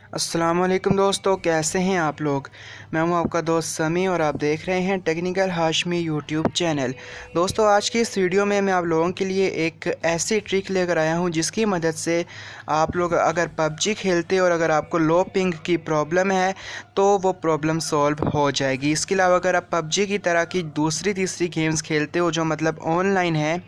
अस्सलाम वालेकुम दोस्तों, कैसे हैं आप लोग। मैं हूं आपका दोस्त समी और आप देख रहे हैं टेक्निकल हाशमी यूट्यूब चैनल। दोस्तों, आज की इस वीडियो में मैं आप लोगों के लिए एक ऐसी ट्रिक लेकर आया हूं जिसकी मदद से आप लोग अगर पबजी खेलते और अगर आपको लो पिंग की प्रॉब्लम है तो वो प्रॉब्लम सॉल्व हो जाएगी। इसके अलावा अगर आप पबजी की तरह की दूसरी तीसरी गेम्स खेलते हो जो मतलब ऑनलाइन है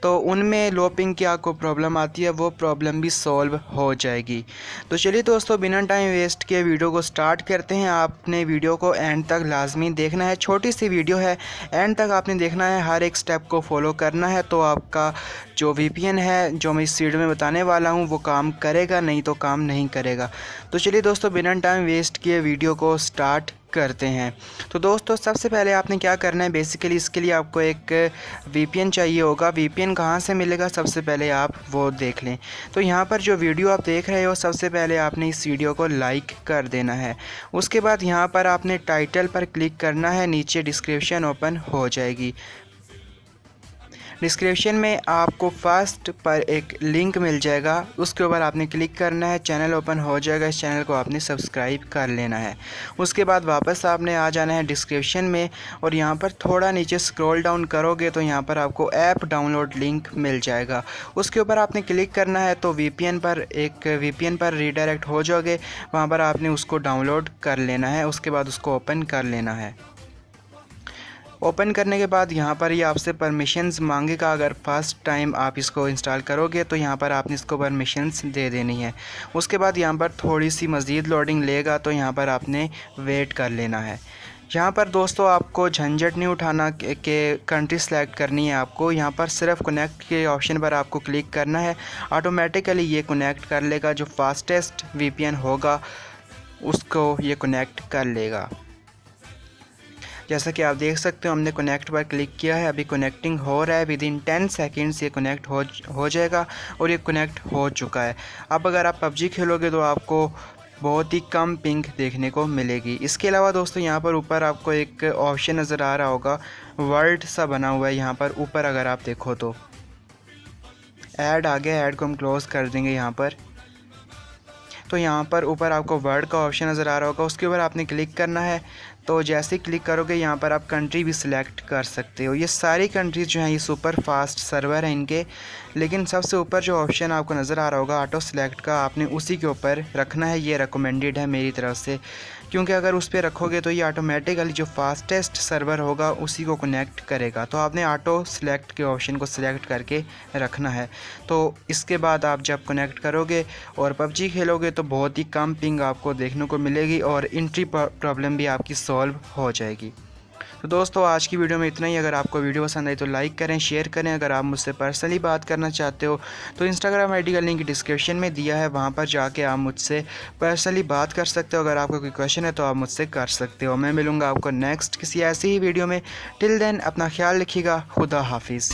तो उनमें लो पिंग की आपको प्रॉब्लम आती है, वो प्रॉब्लम भी सॉल्व हो जाएगी। तो चलिए दोस्तों, बिना टाइम वेस्ट किए वीडियो को स्टार्ट करते हैं। आपने वीडियो को एंड तक लाजमी देखना है। छोटी सी वीडियो है, एंड तक आपने देखना है, हर एक स्टेप को फॉलो करना है तो आपका जो वीपीएन है जो मैं इस वीडियो में बताने वाला हूँ वो काम करेगा, नहीं तो काम नहीं करेगा। तो चलिए दोस्तों, बिना टाइम वेस्ट किए वीडियो को स्टार्ट करते हैं। तो दोस्तों, सबसे पहले आपने क्या करना है, बेसिकली इसके लिए आपको एक वीपीएन चाहिए होगा। वीपीएन कहाँ से मिलेगा सबसे पहले आप वो देख लें। तो यहाँ पर जो वीडियो आप देख रहे हो सबसे पहले आपने इस वीडियो को लाइक कर देना है। उसके बाद यहाँ पर आपने टाइटल पर क्लिक करना है, नीचे डिस्क्रिप्शन ओपन हो जाएगी। डिस्क्रिप्शन में आपको फर्स्ट पर एक लिंक मिल जाएगा, उसके ऊपर आपने क्लिक करना है, चैनल ओपन हो जाएगा। इस चैनल को आपने सब्सक्राइब कर लेना है। उसके बाद वापस आपने आ जाना है डिस्क्रिप्शन में और यहाँ पर थोड़ा नीचे स्क्रॉल डाउन करोगे तो यहाँ पर आपको ऐप डाउनलोड लिंक मिल जाएगा। उसके ऊपर आपने क्लिक करना है तो वीपीएन पर रीडायरेक्ट हो जाओगे। वहाँ पर आपने उसको डाउनलोड कर लेना है। उसके बाद उसको ओपन कर लेना है। ओपन करने के बाद यहाँ पर ये आपसे परमिशंस मांगेगा। अगर फर्स्ट टाइम आप इसको इंस्टॉल करोगे तो यहाँ पर आपने इसको परमिशंस दे देनी है। उसके बाद यहाँ पर थोड़ी सी मज़ीद लोडिंग लेगा तो यहाँ पर आपने वेट कर लेना है। यहाँ पर दोस्तों आपको झंझट नहीं उठाना कि कंट्री सेलेक्ट करनी है। आपको यहाँ पर सिर्फ कनेक्ट के ऑप्शन पर आपको क्लिक करना है, ऑटोमेटिकली ये कनेक्ट कर लेगा। जो फास्टेस्ट वीपीएन होगा उसको ये कनेक्ट कर लेगा। जैसा कि आप देख सकते हो हमने कनेक्ट पर क्लिक किया है, अभी कनेक्टिंग हो रहा है। विद इन 10 सेकेंड्स ये कनेक्ट हो जाएगा और ये कनेक्ट हो चुका है। अब अगर आप पबजी खेलोगे तो आपको बहुत ही कम पिंग देखने को मिलेगी। इसके अलावा दोस्तों यहाँ पर ऊपर आपको एक ऑप्शन नज़र आ रहा होगा, वर्ल्ड सा बना हुआ है। यहाँ पर ऊपर अगर आप देखो तो ऐड आ गया, ऐड को हम क्लोज़ कर देंगे यहाँ पर। तो यहाँ पर ऊपर आपको वर्ड का ऑप्शन नज़र आ रहा होगा, उसके ऊपर आपने क्लिक करना है। तो जैसे ही क्लिक करोगे यहाँ पर आप कंट्री भी सिलेक्ट कर सकते हो। ये सारी कंट्रीज़ जो हैं ये सुपर फास्ट सर्वर हैं इनके, लेकिन सबसे ऊपर जो ऑप्शन आपको नज़र आ रहा होगा ऑटो सेलेक्ट का, आपने उसी के ऊपर रखना है। ये रिकमेंडेड है मेरी तरफ से, क्योंकि अगर उस पर रखोगे तो ये ऑटोमेटिकली जो फास्टेस्ट सर्वर होगा उसी को कनेक्ट करेगा। तो आपने ऑटो सेलेक्ट के ऑप्शन को सिलेक्ट करके रखना है। तो इसके बाद आप जब कनेक्ट करोगे और पबजी खेलोगे तो बहुत ही कम पिंग आपको देखने को मिलेगी और एंट्री प्रॉब्लम भी आपकी सॉल्व हो जाएगी। तो दोस्तों, आज की वीडियो में इतना ही। अगर आपको वीडियो पसंद आई तो लाइक करें, शेयर करें। अगर आप मुझसे पर्सनली बात करना चाहते हो तो इंस्टाग्राम आईडी का लिंक डिस्क्रिप्शन में दिया है, वहाँ पर जाके आप मुझसे पर्सनली बात कर सकते हो। अगर आपको कोई क्वेश्चन है तो आप मुझसे कर सकते हो। मैं मिलूँगा आपको नेक्स्ट किसी ऐसी ही वीडियो में। टिल देन अपना ख्याल रखिएगा। खुदा हाफिज़।